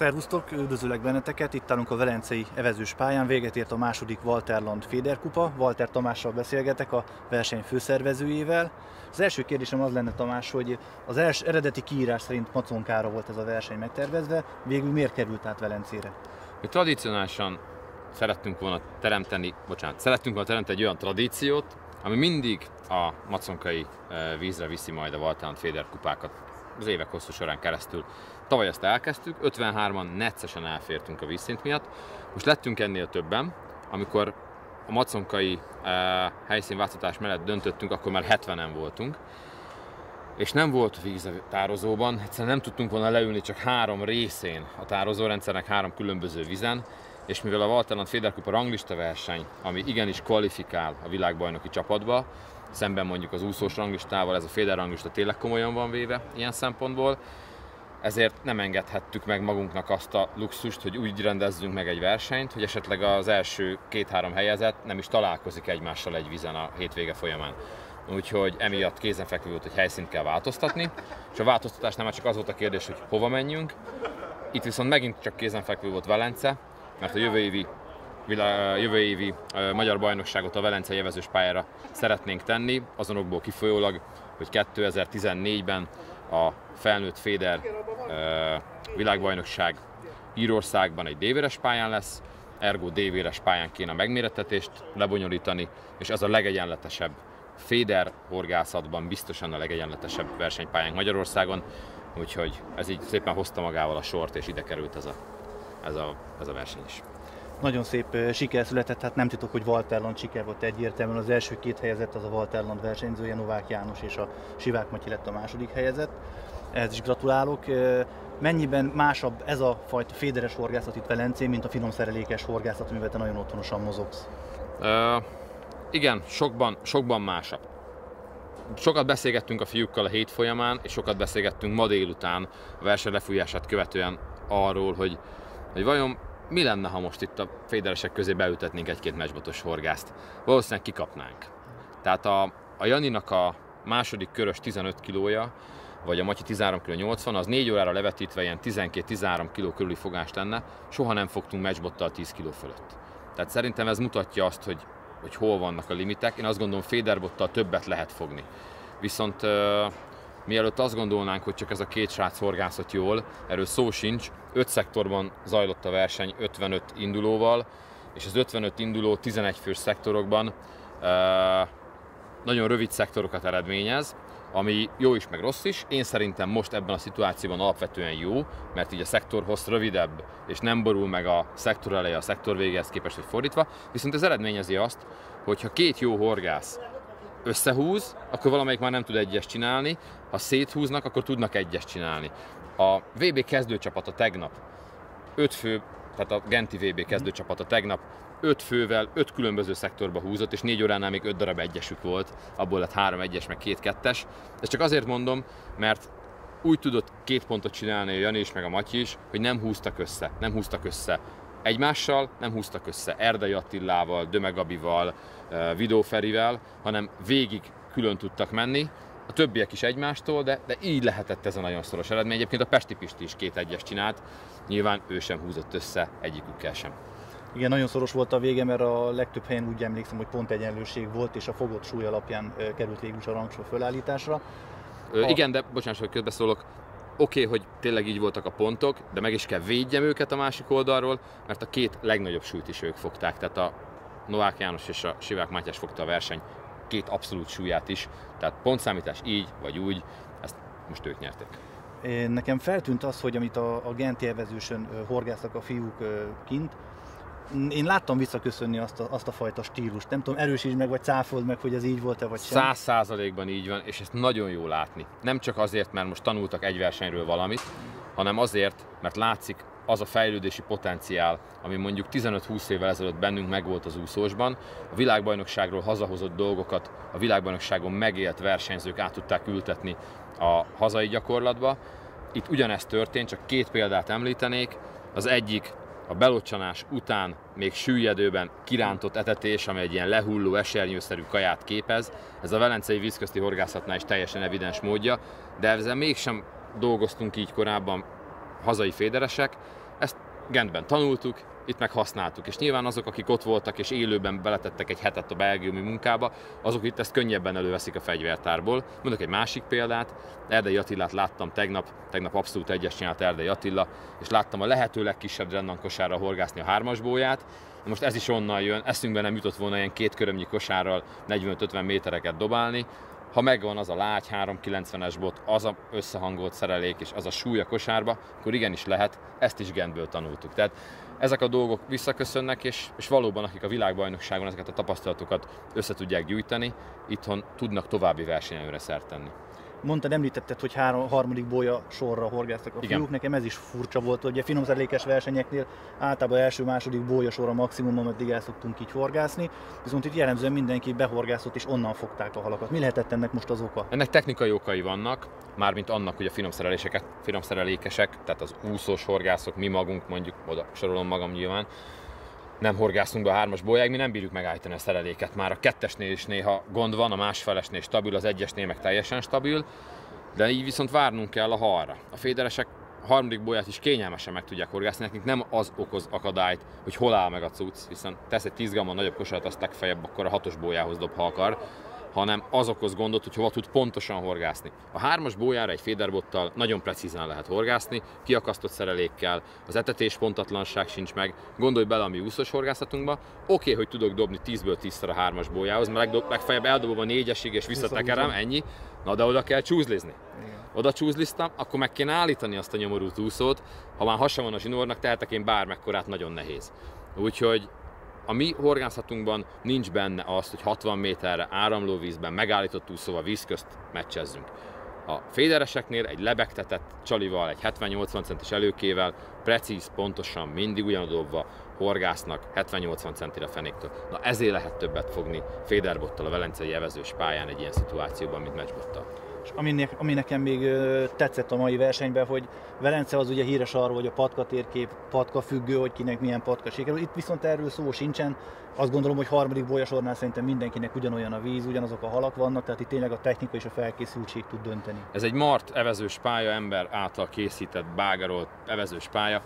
Szervusztok, üdvözöllek benneteket! Itt állunk a velencei evezős pályán, véget ért a második Walterland Féder kupa. Walter Tamással beszélgetek, a verseny főszervezőjével. Az első kérdésem az lenne, Tamás, hogy az eredeti kiírás szerint Maconkára volt ez a verseny megtervezve, végül miért került át Velencére? Mi tradicionálisan szerettünk volna teremteni egy olyan tradíciót, ami mindig a maconkai vízre viszi majd a Walterland Féder kupákat az évek hosszú során keresztül. Tavaly ezt elkezdtük, 53-an neccesen elfértünk a vízszint miatt. Most lettünk ennél többen, amikor a maconkai helyszínváltoztatás mellett döntöttünk, akkor már 70-en voltunk. És nem volt víz a tározóban, egyszerűen nem tudtunk volna leülni csak 3 részén a tározórendszernek, 3 különböző vizen. És mivel a Walterland Féder kupa ranglista verseny, ami igenis kvalifikál a világbajnoki csapatba, szemben mondjuk az úszós ranglistával, ez a Féder ranglista tényleg komolyan van véve ilyen szempontból, ezért nem engedhettük meg magunknak azt a luxust, hogy úgy rendezzünk meg egy versenyt, hogy esetleg az első 2-3 helyezett nem is találkozik egymással egy vízen a hétvége folyamán. Úgyhogy emiatt kézenfekvő volt, hogy helyszínt kell változtatni, és a változtatásnál már csak az volt a kérdés, hogy hova menjünk. Itt viszont megint csak kézenfekvő volt Velence, mert a jövő évi magyar bajnokságot a velencei evezős pályára szeretnénk tenni, azonokból kifolyólag, hogy 2014-ben a felnőtt Féder világbajnokság Írországban egy D-véres pályán lesz, ergo D-véres pályán kéne a megmérettetést lebonyolítani, és ez a legegyenletesebb Féder horgászatban biztosan a legegyenletesebb versenypályánk Magyarországon, úgyhogy ez így szépen hozta magával a sort, és ide került ez a verseny is. Nagyon szép siker született, hát nem titok, hogy Walterland siker volt egyértelműen. Az első 2 helyezett az a Walterland versenyzője, Novák János és a Sivák Matyi lett a második helyezett. Ehhez is gratulálok. Mennyiben másabb ez a fajta féderes horgászat itt Velencén, mint a finomszerelékes horgászat, amivel te nagyon otthonosan mozogsz? Igen, sokban másabb. Sokat beszélgettünk a fiúkkal a hét folyamán, és sokat beszélgettünk ma délután a verseny lefújását követően arról, hogy vajon mi lenne, ha most itt a féderesek közé beültetnénk egy-két meccsbotos horgászt. Valószínűleg kikapnánk. Tehát a Janinak a második körös 15 kilója, vagy a Matyi 13 kg 80, az 4 órára levetítve ilyen 12-13 kg körüli fogást lenne, soha nem fogtunk meccsbottal 10 kg fölött. Tehát szerintem ez mutatja azt, hogy hol vannak a limitek. Én azt gondolom, féderbottal többet lehet fogni. Viszont mielőtt azt gondolnánk, hogy csak ez a 2 srác horgászott jól, erről szó sincs. 5 szektorban zajlott a verseny 55 indulóval, és az 55 induló 11 fős szektorokban nagyon rövid szektorokat eredményez, ami jó is, meg rossz is. Én szerintem most ebben a szituációban alapvetően jó, mert így a szektorhossz rövidebb, és nem borul meg a szektor eleje a szektor végéhez képest, vagy fordítva. Viszont ez eredményezi azt, hogy ha 2 jó horgász összehúz, akkor valamelyik már nem tud egyest csinálni, ha széthúznak, akkor tudnak egyest csinálni. A VB kezdőcsapata tegnap 5 fő, tehát a Genti VB kezdőcsapata tegnap 5 fővel 5 különböző szektorba húzott, és 4 óránál még 5 darab egyesük volt, abból lett 3 egyes, meg 2 kettes. Ezt csak azért mondom, mert úgy tudott 2 pontot csinálni a Jani is, meg a Matyi is, hogy nem húztak össze egymással, nem húztak össze Erdei Attilával, Döme Gabival, Vidó Ferivel, hanem végig külön tudtak menni, a többiek is egymástól, de így lehetett ez a nagyon szoros eredmény. Egyébként a Pesti Pisti is 2 egyes csinált, nyilván ő sem húzott össze egyikükkel sem. Igen, nagyon szoros volt a vége, mert a legtöbb helyen úgy emlékszem, hogy pont egyenlőség volt, és a fogott súly alapján került végül is a rangsor fölállításra. Igen, de bocsánat, hogy közbeszólok. Oké, hogy tényleg így voltak a pontok, de meg is kell védjem őket a másik oldalról, mert a 2 legnagyobb súlyt is ők fogták. Tehát a Novák János és a Sivák Mátyás fogta a verseny 2 abszolút súlyát is. Tehát pontszámítás így vagy úgy, ezt most ők nyerték. Nekem feltűnt az, hogy amit a Genti evezősön horgásztak a fiúk kint, én láttam visszaköszönni azt a fajta stílust. Nem tudom, erősítsd meg, vagy cáfold meg, hogy ez így volt-e, vagy sem. 100%-ban így van, és ezt nagyon jó látni. Nem csak azért, mert most tanultak egy versenyről valamit, hanem azért, mert látszik az a fejlődési potenciál, ami mondjuk 15-20 évvel ezelőtt bennünk megvolt az úszósban. A világbajnokságról hazahozott dolgokat a világbajnokságon megélt versenyzők át tudták ültetni a hazai gyakorlatba. Itt ugyanezt történt, csak 2 példát említenék. Az egyik a belocsanás után még süllyedőben kirántott etetés, ami egy ilyen lehulló, esernyőszerű kaját képez. Ez a velencei vízközti horgászatnál is teljesen evidens módja, de ezzel mégsem dolgoztunk így korábban hazai féderesek, ezt Gentben tanultuk, itt meg használtuk, és nyilván azok, akik ott voltak és élőben beletettek egy hetet a belgiumi munkába, azok itt ezt könnyebben előveszik a fegyvertárból. Mondok egy másik példát, Erdei Attilát láttam tegnap abszolút egyes csinált Erdei Attila, és láttam a lehető legkisebb Drennan kosárral horgászni a 3-as bóját. Most ez is onnan jön, eszünkbe nem jutott volna ilyen 2 körömnyi kosárral 45-50 métereket dobálni. Ha megvan az a lágy 390-es bot, az a összehangolt szerelék és az a súly a kosárba, akkor igenis lehet, ezt is Gentből tanultuk. Tehát ezek a dolgok visszaköszönnek, és valóban akik a világbajnokságon ezeket a tapasztalatokat össze tudják gyűjteni, itthon tudnak további versenyelőre szert tenni. Mondtad, említetted, hogy harmadik bólya sorra horgáztak a fiúk. Nekem ez is furcsa volt, hogy a finomszerelékes versenyeknél általában első-második bólya sorra maximum, ameddig el szoktunk így horgászni, viszont itt jellemzően mindenki behorgászott és onnan fogták a halakat. Mi lehetett ennek most az oka? Ennek technikai okai vannak, mármint annak, hogy a finomszerelékesek, tehát az úszós horgászok, mi magunk, mondjuk oda sorolom magam nyilván, nem horgászunk be a 3-as bólyáig, mi nem bírjuk megállítani a szereléket. Már a 2-esnél is néha gond van, a másfelesnél stabil, az 1-esnél meg teljesen stabil, de így viszont várnunk kell a halra. A féderesek a harmadik bóját is kényelmesen meg tudják horgászni, nekik nem az okoz akadályt, hogy hol áll meg a cucc, hiszen tesz egy 10 grammon nagyobb kosarat, azt legfeljebb akkor a 6-os bójához dob, ha akar, hanem az okoz gondot, hogy hova tud pontosan horgászni. A 3-as bójára egy féderbottal nagyon precízen lehet horgászni, kiakasztott szerelékkel, az etetés pontatlanság sincs meg. Gondolj bele a mi úszós horgászatunkba, oké, hogy tudok dobni 10-ből 10-szer a 3-as bójához, mert legfeljebb eldobom a 4-esig és visszatekerem, ennyi. Na de oda kell csúzlizni. Oda csúzliztam, akkor meg kéne állítani azt a nyomorult úszót, ha már hasa van a zsinórnak, tehetek én bármekkorát, nagyon nehéz. Úgyhogy a mi horgászatunkban nincs benne az, hogy 60 méterre áramló vízben megállított úszóval víz közt meccsezzünk. A fédereseknél egy lebegtetett csalival, egy 70-80 centis előkével, precíz, pontosan, mindig ugyanadobva horgásznak 70-80 centire fenéktől. Na ezért lehet többet fogni féderbottal a velencei evezős pályán egy ilyen szituációban, mint meccsbottal. És ami nekem még tetszett a mai versenyben, hogy Velence az ugye híres arról, hogy a patka térkép, patka függő, hogy kinek milyen patka sikerül. Itt viszont erről szó sincsen. Azt gondolom, hogy harmadik bólyasornál szerintem mindenkinek ugyanolyan a víz, ugyanazok a halak vannak, tehát itt tényleg a technika és a felkészültség tud dönteni. Ez egy mart evezős pálya, ember által készített, bágarolt evezős pálya,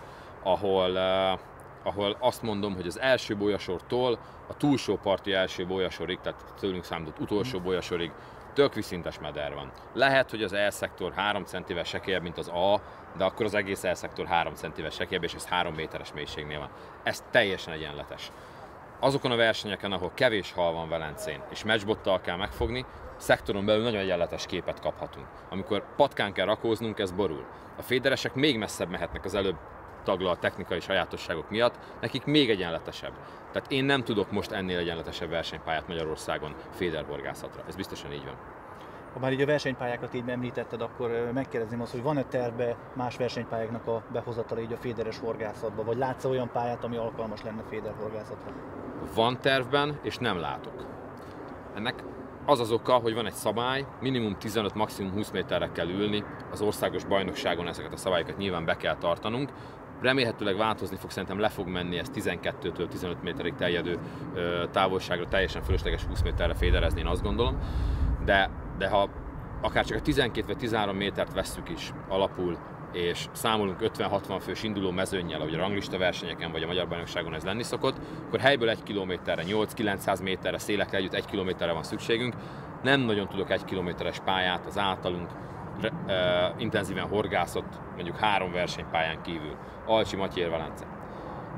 ahol azt mondom, hogy az első bólyasortól a túlsó parti első bólyasorig, tehát tőlünk számított utolsó bólyasorig tök vízszintes meder van. Lehet, hogy az E-szektor 3 centivel sekélyebb, mint az A, de akkor az egész E-szektor 3 centivel sekélyebb, és ez 3 méteres mélységnél van. Ez teljesen egyenletes. Azokon a versenyeken, ahol kevés hal van Velencén, és meccsbottal kell megfogni, szektoron belül nagyon egyenletes képet kaphatunk. Amikor patkán kell rakóznunk, ez borul. A féderesek még messzebb mehetnek az előbb taglalt technikai sajátosságok miatt, nekik még egyenletesebb. Tehát én nem tudok most ennél egyenletesebb versenypályát Magyarországon féderhorgászatra. Ez biztosan így van. Ha már így a versenypályákat így említetted, akkor megkérdezném azt, hogy van-e terve más versenypályáknak a behozatala így a féderes horgászatba, vagy látsz olyan pályát, ami alkalmas lenne féderhorgászatra? Van tervben, és nem látok. Ennek az az oka, hogy van egy szabály, minimum 15, maximum 20 méterre kell ülni, az országos bajnokságon ezeket a szabályokat nyilván be kell tartanunk. Remélhetőleg változni fog, szerintem le fog menni ez 12-től 15 méterig terjedő távolságra, teljesen fölösleges 20 méterre féderezni, én azt gondolom. De ha akár csak a 12 vagy 13 métert vesszük is alapul, és számolunk 50-60 fős induló mezőnnyel, ahogy a ranglista versenyeken vagy a Magyar Bajnokságon ez lenni szokott, akkor helyből 1 kilométerre, 8-900 méterre, szélekkel együtt 1 kilométerre van szükségünk. Nem nagyon tudok 1 kilométeres pályát az általunk intenzíven horgászott, mondjuk 3 versenypályán kívül, Alcsi, Matyér, Velence.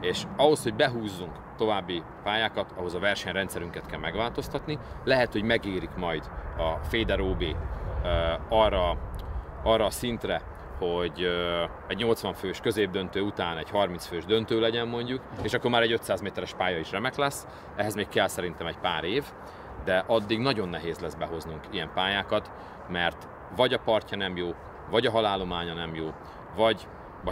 És ahhoz, hogy behúzzunk további pályákat, ahhoz a versenyrendszerünket kell megváltoztatni. Lehet, hogy megérik majd a Féder OB arra a szintre, hogy egy 80 fős középdöntő után egy 30 fős döntő legyen mondjuk, és akkor már egy 500 méteres pálya is remek lesz. Ehhez még kell szerintem egy pár év, de addig nagyon nehéz lesz behoznunk ilyen pályákat, mert vagy a partja nem jó, vagy a halállománya nem jó, vagy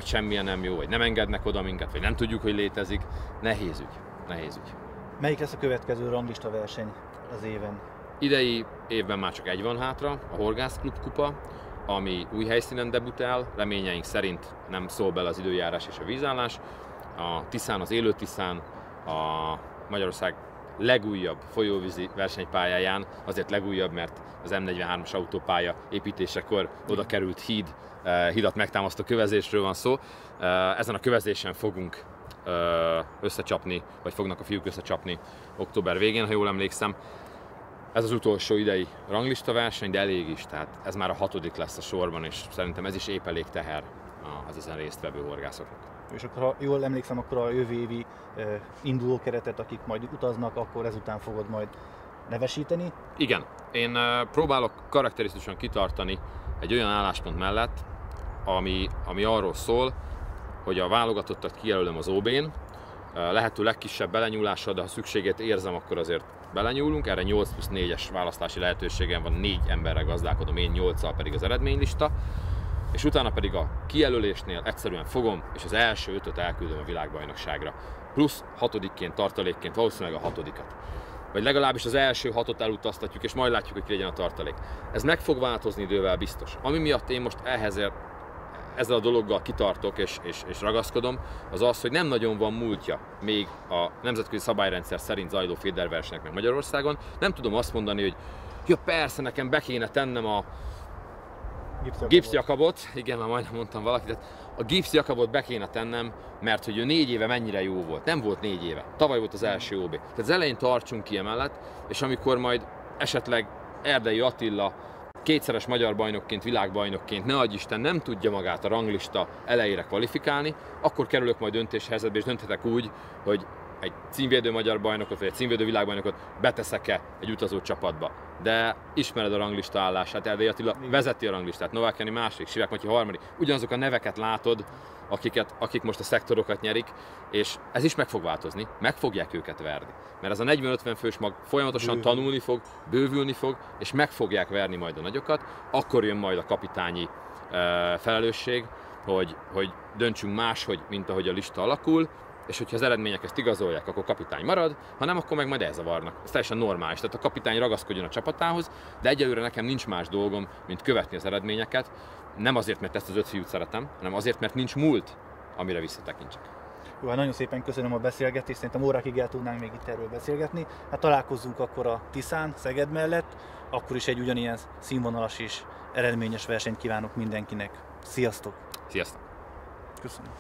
semmilyen nem jó, vagy nem engednek oda minket, vagy nem tudjuk, hogy létezik. Nehéz ügy. Melyik lesz a következő ranglista verseny az éven? Idei évben már csak egy van hátra, a Horgász Klub kupa, ami új helyszínen debütál, reményeink szerint nem szól bele az időjárás és a vízállás. A Tiszán, az élő Tiszán, a Magyarország legújabb folyóvízi versenypályáján, azért legújabb, mert az M43-as autópálya építésekor oda került hidat megtámasztó kövezésről van szó. Ezen a kövezésen fogunk összecsapni, vagy fognak a fiúk összecsapni október végén, ha jól emlékszem. Ez az utolsó idei ranglista verseny, de elég is, tehát ez már a 6. lesz a sorban, és szerintem ez is épp elég teher az ezen résztvevő horgászoknak. És akkor, ha jól emlékszem, akkor a jövő évi indulókeretet, akik majd utaznak, akkor ezután fogod majd nevesíteni? Igen, én próbálok karakterisztikusan kitartani egy olyan álláspont mellett, ami arról szól, hogy a válogatottat kijelölöm az OB-n, lehető legkisebb belenyúlással, de ha szükségét érzem, akkor azért belenyúlunk. Erre 8+4-es választási lehetőségem van, 4 emberre gazdálkodom, én 8-al pedig az eredménylista. És utána pedig a kijelölésnél egyszerűen fogom, és az első 5-öt elküldöm a világbajnokságra. Plusz 6-ként, tartalékként, valószínűleg a 6-at. Vagy legalábbis az első 6-ot elutaztatjuk, és majd látjuk, hogy ki legyen a tartalék. Ez meg fog változni idővel biztos. Ami miatt én most ezzel a dologgal kitartok és ragaszkodom, az az, hogy nem nagyon van múltja még a nemzetközi szabályrendszer szerint zajló féderversenyeknek Magyarországon. Nem tudom azt mondani, hogy ja persze, nekem be kéne tennem a gipszjakabot, igen, már majdnem mondtam valakit, tehát a gipszjakabot be kéne tennem, mert hogy ő 4 éve mennyire jó volt. Nem volt 4 éve. Tavaly volt az első OB. Tehát az elején tartsunk ki emellett, és amikor majd esetleg Erdei Attila 2-szeres magyar bajnokként, világbajnokként, ne adj Isten, nem tudja magát a ranglista elejére kvalifikálni, akkor kerülök majd döntéshelyzetbe, és dönthetek úgy, hogy egy címvédő magyar bajnokot, vagy egy címvédő világbajnokot beteszek-e egy utazó csapatba. De ismered a ranglista állását, Erdei Attila vezeti a ranglistát, Novák Jani második, Sivák Matyi harmadik. Ugyanazok a neveket látod, akik most a szektorokat nyerik, és ez is meg fog változni, meg fogják őket verni. Mert ez a 40-50 fős mag folyamatosan tanulni fog, bővülni fog, és meg fogják verni majd a nagyokat, akkor jön majd a kapitányi felelősség, hogy döntsünk máshogy, mint ahogy a lista alakul, és hogyha az eredmények ezt igazolják, akkor kapitány marad, ha nem, akkor meg majd elzavarnak. Ez teljesen normális, tehát a kapitány ragaszkodjon a csapatához, de egyelőre nekem nincs más dolgom, mint követni az eredményeket. Nem azért, mert ezt az 5 fiút szeretem, hanem azért, mert nincs múlt, amire visszatekintsek. Jó, hát nagyon szépen köszönöm a beszélgetést, szerintem órákig el tudnánk még itt erről beszélgetni. Hát találkozzunk akkor a Tiszán, Szeged mellett, akkor is egy ugyanilyen színvonalas és eredményes versenyt kívánok mindenkinek. Sziasztok! Sziasztok! Köszönöm!